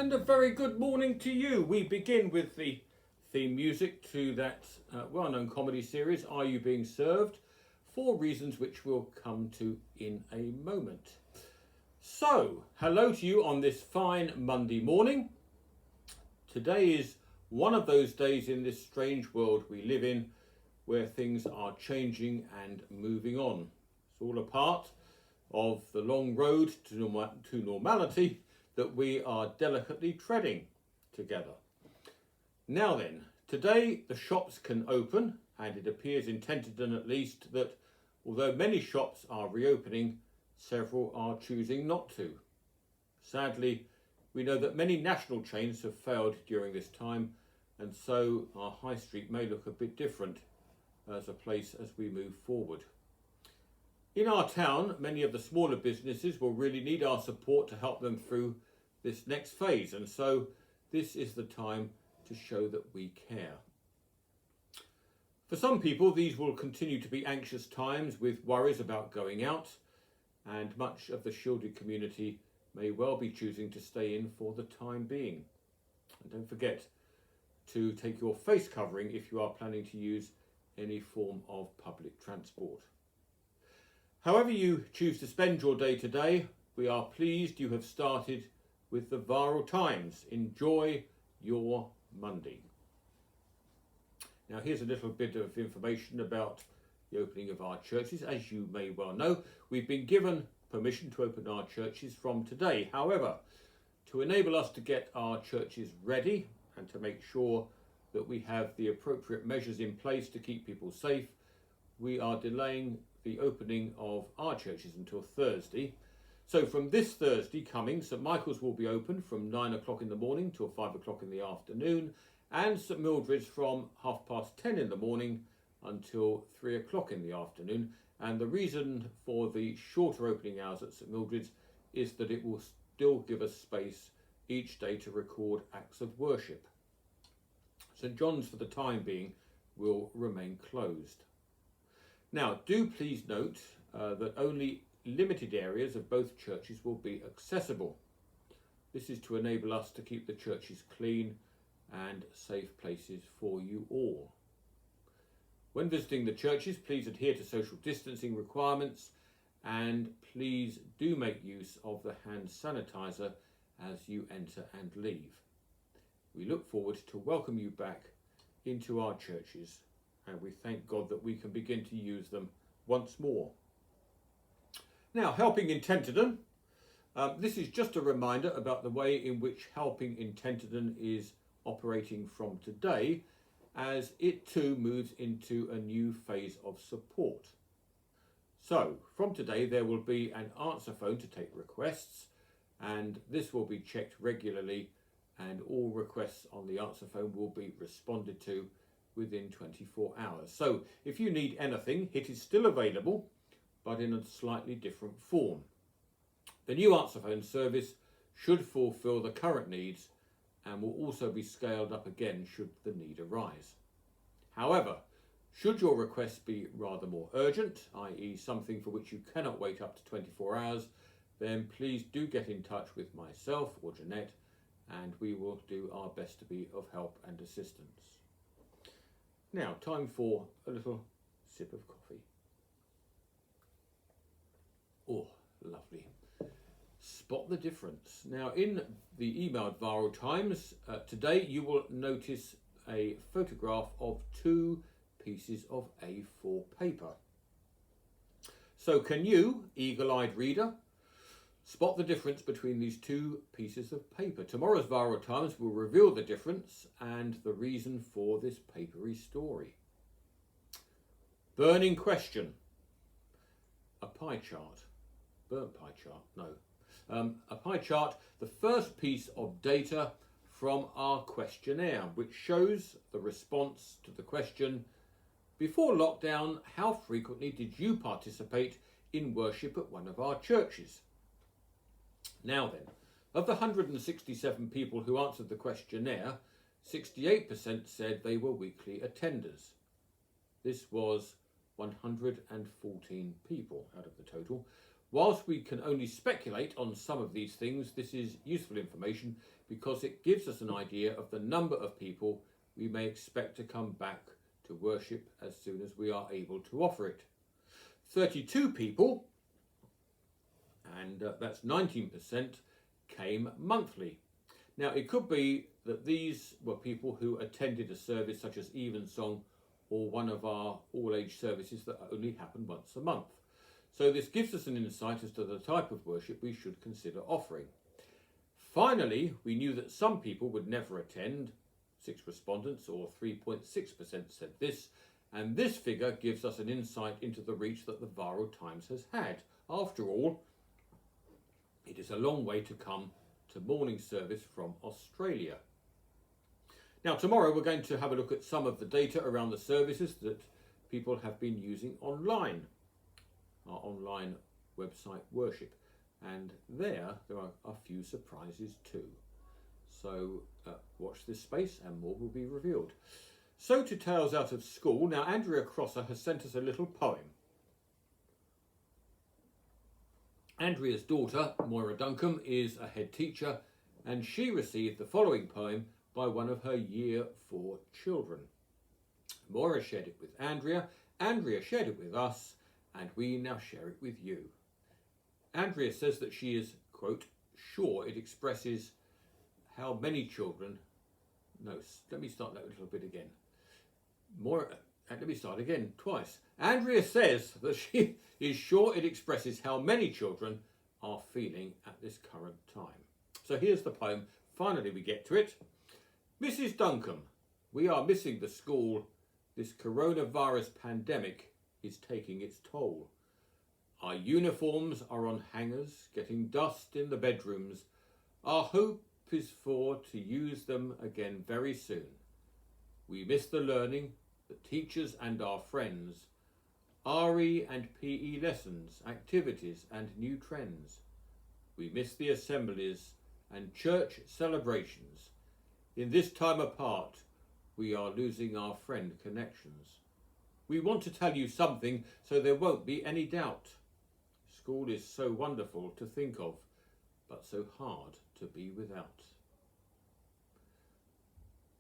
And a very good morning to you. We begin with the theme music to that well-known comedy series, Are You Being Served? For reasons which we'll come to in a moment. So, hello to you on this fine Monday morning. Today is one of those days in this strange world we live in where things are changing and moving on. It's all a part of the long road to normality that we are delicately treading together. Now then, today the shops can open, and it appears in Tenterden at least that although many shops are reopening, several are choosing not to. Sadly, we know that many national chains have failed during this time, and so our high street may look a bit different as a place as we move forward. In our town, many of the smaller businesses will really need our support to help them through this next phase, and so this is the time to show that we care. For some people, these will continue to be anxious times with worries about going out, and much of the shielded community may well be choosing to stay in for the time being. And don't forget to take your face covering if you are planning to use any form of public transport. However you choose to spend your day today, we are pleased you have started with the Viral Times. Enjoy your Monday. Now here's a little bit of information about the opening of our churches. As you may well know, we've been given permission to open our churches from today. However, to enable us to get our churches ready and to make sure that we have the appropriate measures in place to keep people safe, we are delaying the opening of our churches until Thursday. So from this Thursday coming, St Michael's will be open from 9 o'clock in the morning till 5 o'clock in the afternoon, and St Mildred's from 10:30 in the morning until 3 o'clock in the afternoon. And the reason for the shorter opening hours at St Mildred's is that it will still give us space each day to record acts of worship. St John's, for the time being, will remain closed. Now, do please note that only limited areas of both churches will be accessible. This is to enable us to keep the churches clean and safe places for you all. When visiting the churches, please adhere to social distancing requirements, and please do make use of the hand sanitizer as you enter and leave. We look forward to welcome you back into our churches, and we thank God that we can begin to use them once more. Now, Helping in Tenterden. This is just a reminder about the way in which Helping in Tenterden is operating from today, as it too moves into a new phase of support. So, from today there will be an answer phone to take requests, and this will be checked regularly, and all requests on the answer phone will be responded to within 24 hours. So, if you need anything, it is still available, but in a slightly different form. The new answer phone service should fulfil the current needs and will also be scaled up again should the need arise. However, should your request be rather more urgent, i.e. something for which you cannot wait up to 24 hours, then please do get in touch with myself or Jeanette, and we will do our best to be of help and assistance. Now, time for a little sip of coffee. Oh, lovely. Spot the difference. Now, in the emailed Viral Times today, you will notice a photograph of two pieces of A4 paper. So can you, eagle-eyed reader, spot the difference between these two pieces of paper? Tomorrow's Viral Times will reveal the difference and the reason for this papery story. Burning question. A pie chart. Burnt pie chart, no. A pie chart, the first piece of data from our questionnaire, which shows the response to the question, before lockdown, how frequently did you participate in worship at one of our churches? Now then, of the 167 people who answered the questionnaire, 68% said they were weekly attenders. This was 114 people out of the total. Whilst we can only speculate on some of these things, this is useful information because it gives us an idea of the number of people we may expect to come back to worship as soon as we are able to offer it. 32 people, and that's 19%, came monthly. Now, it could be that these were people who attended a service such as Evensong or one of our all-age services that only happen once a month. So this gives us an insight as to the type of worship we should consider offering. Finally, we knew that some people would never attend. 6 respondents, or 3.6%, said this, and this figure gives us an insight into the reach that the Viral Times has had. After all, it is a long way to come to morning service from Australia. Now, tomorrow we're going to have a look at some of the data around the services that people have been using online, our online website Worship, and there are a few surprises too. So watch this space and more will be revealed. So to Tales Out of School. Now, Andrea Crosser has sent us a little poem. Andrea's daughter, Moira Duncombe, is a head teacher, and she received the following poem by one of her Year 4 children. Moira shared it with Andrea shared it with us, and we now share it with you. Andrea says that she is, quote, sure it expresses how many children... No, let me start that little bit again. Let me start again, twice. Andrea says that she is sure it expresses how many children are feeling at this current time. So here's the poem. Finally we get to it. Mrs. Duncombe, we are missing the school. This coronavirus pandemic is taking its toll. Our uniforms are on hangers, getting dust in the bedrooms. Our hope is to use them again very soon. We miss the learning, the teachers and our friends, RE and PE lessons, activities and new trends. We miss the assemblies and church celebrations. In this time apart, we are losing our friend connections. We want to tell you something so there won't be any doubt. School is so wonderful to think of, but so hard to be without.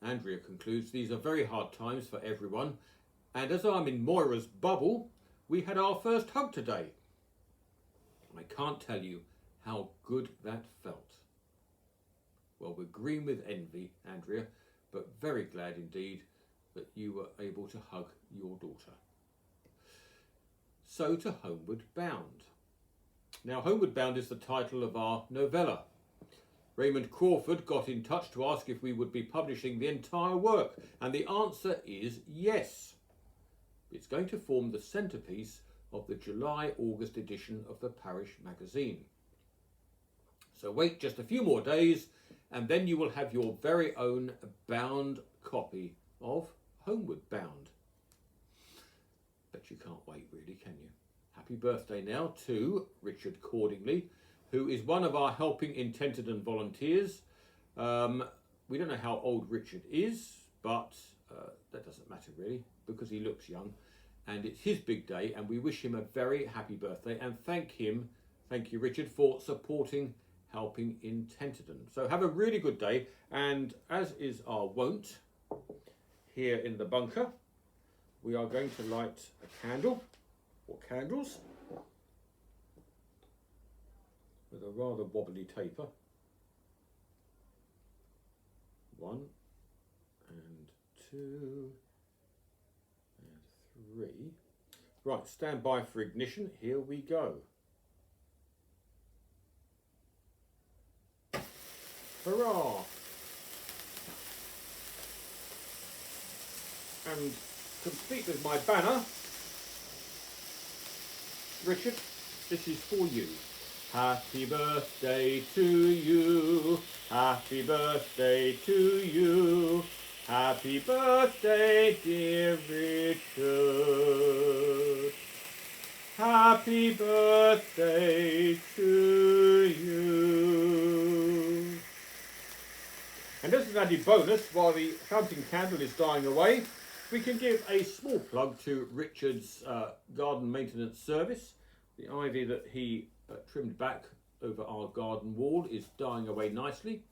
Andrea concludes, these are very hard times for everyone, and as I'm in Moira's bubble, we had our first hug today. I can't tell you how good that felt. Well, we're green with envy, Andrea, but very glad indeed that you were able to hug your daughter. So to Homeward Bound. Now, Homeward Bound is the title of our novella. Raymond Crawford got in touch to ask if we would be publishing the entire work, and the answer is yes. It's going to form the centrepiece of the July-August edition of the Parish magazine. So wait just a few more days, and then you will have your very own bound copy of Homeward Bound. Bet you can't wait, really, can you? Happy birthday now to Richard Cordingley, who is one of our Helping in Tenterden volunteers. We don't know how old Richard is, but that doesn't matter really, because he looks young, and it's his big day, and we wish him a very happy birthday, and thank you Richard, for supporting Helping in Tenterden. So have a really good day, and as is our wont here in the bunker, we are going to light a candle, or candles, with a rather wobbly taper. 1 and 2 and 3. Right, stand by for ignition. Here we go. Hurrah! And complete with my banner, Richard, this is for you. Happy birthday to you, happy birthday to you, happy birthday dear Richard, happy birthday to you. And as an added bonus, while the fountain candle is dying away, we can give a small plug to Richard's garden maintenance service. The ivy that he trimmed back over our garden wall is dying away nicely,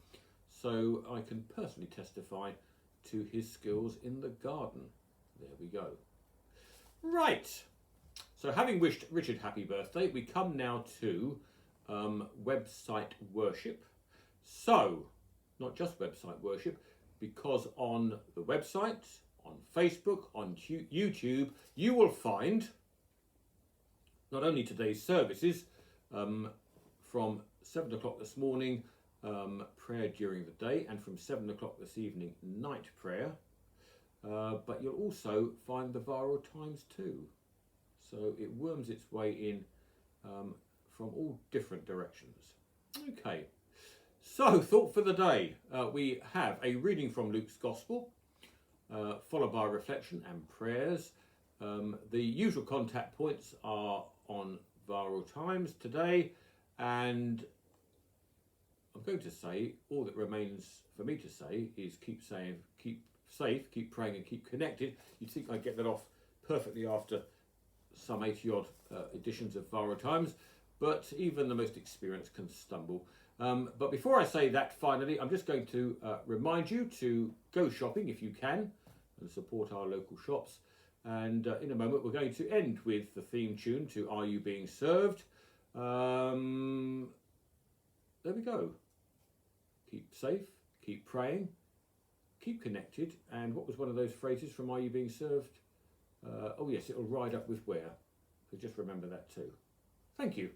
so I can personally testify to his skills in the garden. There we go. Right, so having wished Richard happy birthday, we come now to website worship. So, not just website worship, because on the website, on Facebook, on YouTube, you will find not only today's services from 7 o'clock this morning, prayer during the day, and from 7 o'clock this evening, night prayer, but you'll also find the Viral Times too. So it worms its way in from all different directions. Okay, so thought for the day. We have a reading from Luke's Gospel, followed by reflection and prayers. The usual contact points are on Viral Times today, and I'm going to say all that remains for me to say is keep safe, keep praying, and keep connected. You'd think I'd get that off perfectly after some 80 odd editions of Viral Times, but even the most experienced can stumble. But before I say that, finally, I'm just going to remind you to go shopping if you can and support our local shops. And in a moment, we're going to end with the theme tune to Are You Being Served? There we go. Keep safe, keep praying, keep connected. And what was one of those phrases from Are You Being Served? Oh yes, it'll ride up with where. So just remember that too. Thank you.